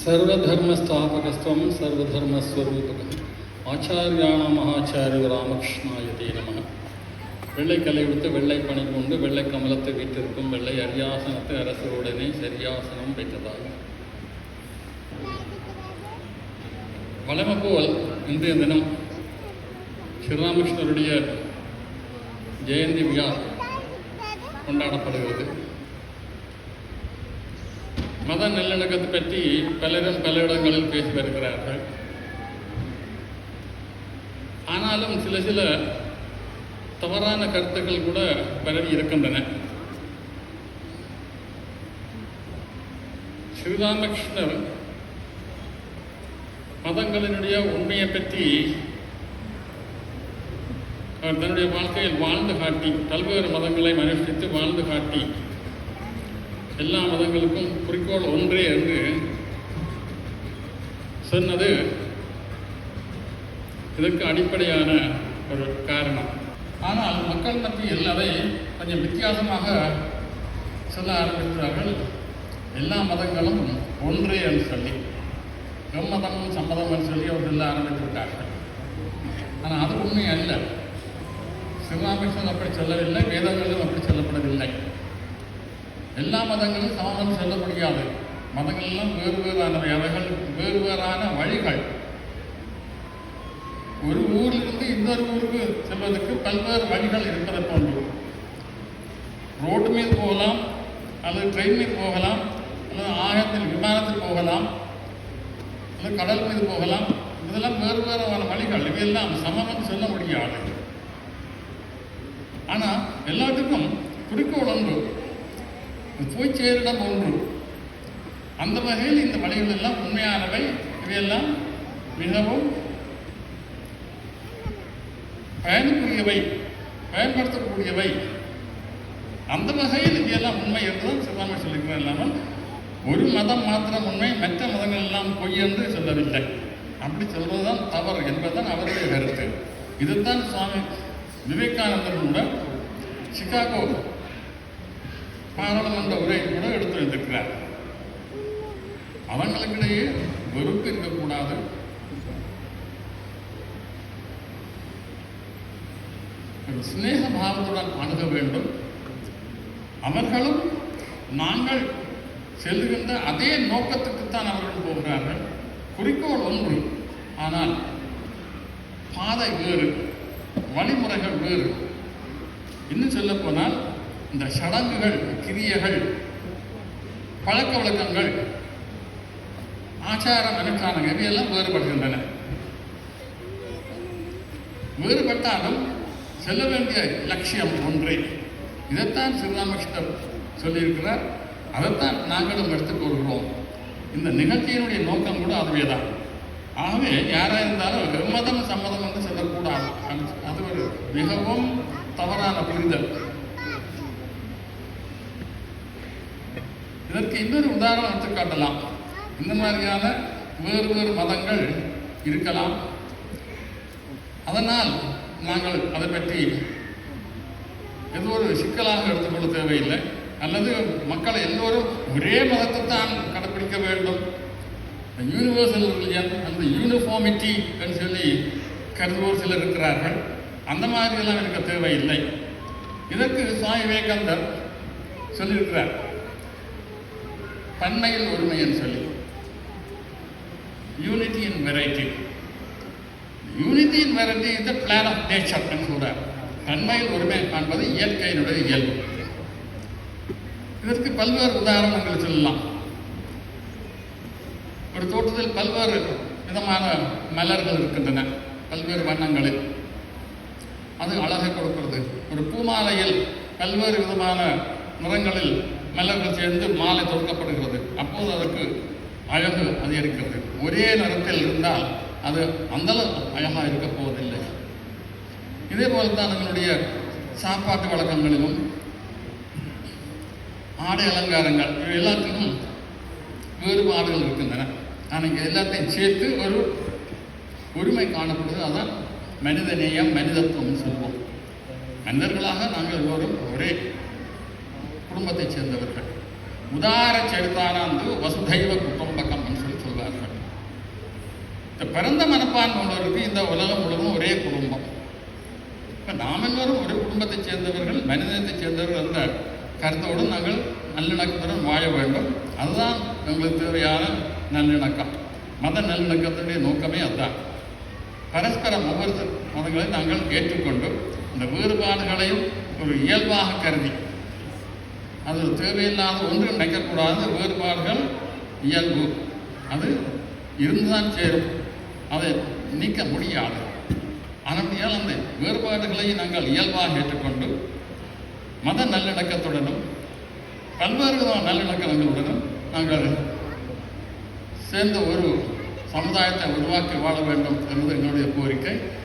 सर्वधर्मस्थापकस्त्वं सर्वधर्मस्वरूपकम् ஆச்சாரியாணாம் மகாச்சாரிய ராமகிருஷ்ணாயதே நம. வெள்ளை கலை விடுத்து வெள்ளை பணி கொண்டு வெள்ளை கமலத்தை வீட்டிற்கும் வெள்ளை அரியாசனத்தை அரசருடனே சரியாசனம் வைத்ததாக. வளமை போல் இன்றைய தினம் ஸ்ரீராமகிருஷ்ணருடைய ஜெயந்தி விழா கொண்டாடப்படுகிறது. மத நல்லிணக்கத்தை பற்றி பலரும் பல இடங்களில் பேசி வருகிறார்கள். ஆனாலும் சில தவறான கருத்துக்கள் கூட பரவி இருக்கின்றன. ஸ்ரீராமகிருஷ்ணர் மதங்களினுடைய உண்மையை பற்றி அவர் தன்னுடைய வாழ்க்கையில் வாழ்ந்து காட்டி, பல்வேறு மதங்களை அனுஷ்டித்து வாழ்ந்து காட்டி, எல்லா மதங்களுக்கும் குறிக்கோள் ஒன்றே என்று சொன்னது இதற்கு அடிப்படையான ஒரு காரணம். ஆனால் மக்கள் மத்தியில் அதை கொஞ்சம் வித்தியாசமாக சொல்ல ஆரம்பிக்கிறார்கள். எல்லா மதங்களும் ஒன்றே என்று சொல்லி, எம்மதமும் சம்மதம் என்று சொல்லி அவர் சொல்ல ஆரம்பித்து விட்டார்கள். ஆனால் அது உண்மை அல்ல. ஸ்ரீராமகிருஷ்ணன் அப்படி சொல்லவில்லை, வேதங்களிலும் அப்படி சொல்லப்படவில்லை. எல்லா மதங்களும் சமம் சொல்ல முடியாது. மதங்கள்லாம் வேறு வேறானவை, அவைகள் வேறு வேறான வழிகள். ஒரு ஊரிலிருந்து இன்னொரு ஊருக்கு செல்வதற்கு பல்வேறு வழிகள் இருப்பதை போன்று, ரோடு மீது போகலாம், அல்லது ட்ரெயின் மீது போகலாம், அல்லது ஆகாயத்தில் விமானத்தில் போகலாம், அல்லது கடல் மீது போகலாம். இதெல்லாம் வேறு வேறான வழிகள். இவையெல்லாம் சமம் சொல்ல முடியாது. ஆனால் எல்லாத்துக்கும் குறிக்கோள் ஒன்று, போய் சேரிடம் ஒன்று. அந்த வகையில் இந்த வழிகள் எல்லாம் உண்மையானவை. இவையெல்லாம் மிகவும் பயனுக்குரியவை, பயன்படுத்தக்கூடியவை. அந்த வகையில் இவையெல்லாம் உண்மை என்றுதான் சிவராம சொல்லிக்கிறேன். இல்லாமல் ஒரு மதம் மாத்திரம் உண்மை, மற்ற மதங்கள் எல்லாம் பொய் என்று சொல்லவில்லை. அப்படி சொல்வதுதான் தவறு என்பதுதான் அவருடைய கருத்து. இதுதான் சுவாமி விவேகானந்தர் கூட சிகாகோ பாராளுமன்ற உரை கூட எடுத்து வைத்திருக்கிறார். அவங்களுக்கிடையே வெறுப்பு இருக்கக்கூடாது, ஒரு சிநேக பாவத்துடன் அணுக வேண்டும். அவர்களும் நாங்கள் செல்லுகின்ற அதே நோக்கத்துக்குத்தான் அவர்கள் போகிறார்கள். குறிக்கோள் ஒன்று, ஆனால் பாதை வேறு, வழிமுறைகள் வேறு. இன்னும் சொல்ல போனால் இந்த சடங்குகள், கிரியைகள், பழக்க வழக்கங்கள், ஆச்சாரம், அனுஷ்டானங்கள் இவையெல்லாம் வேறுபடுகின்றன. வேறுபட்டாலும் செல்ல வேண்டிய லட்சியம் ஒன்றே. இதைத்தான் ஸ்ரீராமகிருஷ்ணர் சொல்லியிருக்கிறார். அதைத்தான் நாங்களும் எடுத்துக்கொள்கிறோம். இந்த நிகழ்ச்சியினுடைய நோக்கம் கூட அதுவே தான். ஆகவே யாராக இருந்தாலும் எம்மதம் சம்மதம் என்று சொல்லக்கூடாது. அது ஒரு மிகவும் தவறான புரிதல். இதற்கு இன்னொரு உதாரணம் எடுத்துக்காட்டலாம். இந்த மாதிரியான வேறு வேறு மதங்கள் இருக்கலாம். அதனால் நாங்கள் அதை பற்றி ஏதோ ஒரு சிக்கலாக எடுத்துக்கொள்ள தேவையில்லை. அல்லது மக்களை எல்லோரும் ஒரே மதத்தை தான் கடைப்பிடிக்க வேண்டும், யூனிவர்சல் ரிலிஜன், அந்த யூனிஃபார்மிட்டி என்று சொல்லி கருதுவோர் சிலர் இருக்கிறார்கள். அந்த மாதிரியெல்லாம் இருக்க தேவையில்லை. இதற்கு சுவாமி விவேகானந்தர் சொல்லியிருக்கிறார், பன்மையில் ஒருமைன்னு சொல்லி, unity in variety. Unity in variety is the plan of nature என்று சொல்றார். பன்மையில் ஒருமை காண்பது இயற்கையினுடைய இயல்பு. இதற்கு பல்வேறு உதாரணங்கள் சொல்லலாம். ஒரு தோட்டத்தில் பல்வேறு விதமான மலர்கள் இருக்கின்றன, பல்வேறு வண்ணங்களில். அது அழகை கொடுக்கிறது. ஒரு பூமாலையில் பல்வேறு விதமான நிறங்களில் மலர்கள் சேர்ந்து மாலை தொடுக்கப்படுகிறது. அப்போது அதற்கு அழகு அதிகரிக்கிறது. ஒரே நிறத்தில் இருந்தால் அது அந்தளவு அழகாக இருக்க போவதில்லை. இதே போலத்தான் நம்மளுடைய சாப்பாட்டு வழக்கங்களிலும் ஆடை அலங்காரங்கள் எல்லாத்துக்கும் வேறுபாடுகள் இருக்கின்றன. ஆனால் எல்லாத்தையும் சேர்த்து ஒரு உரிமை காணப்படுது. அதான் மனித நேயம், மனிதத்துவம் சொல்வோம். மனிதர்களாக நாங்கள் எல்லோரும் ஒரே குடும்பத்தைச் சேர்ந்தவர்கள். உதார சரித்தானாந்து வசுதைவ குடும்பகம் என்று சொல்லி சொல்வார். இந்த பிறந்த மனப்பான்மை உள்ளவருக்கு இந்த உலகம் முழுவதும் ஒரே குடும்பம். இப்போ நாம் எல்லோரும் ஒரு குடும்பத்தைச் சேர்ந்தவர்கள், மனிதத்தைச் சேர்ந்தவர்கள் என்ற கருத்தோடு நாங்கள் நல்லிணக்கத்துடன் வாழ வேண்டும். அதுதான் எங்களுக்கு தேவையான நல்லிணக்கம். மத நல்லிணக்கத்தினுடைய நோக்கமே அதுதான். பரஸ்பரம் ஒவ்வொரு மதங்களையும் நாங்கள் ஏற்றுக்கொண்டு இந்த வேறுபாடுகளையும் ஒரு இயல்பாக கருதி, அது தேவையில்லாத ஒன்று நினைக்கக்கூடாது. வேறுபாடுகள் இயல்பு, அது இருந்துதான் சேரும், அதை நீக்க முடியாது. ஆனால் அந்த வேறுபாடுகளை நாங்கள் இயல்பாக ஏற்றுக்கொண்டு மத நல்லிணக்கத்துடனும் பல்வேறு விதமான நல்லிணக்கங்களுடனும் நாங்கள் சேர்ந்த ஒரு சமுதாயத்தை உருவாக்கி வாழ வேண்டும் என்பது என்னுடைய கோரிக்கை.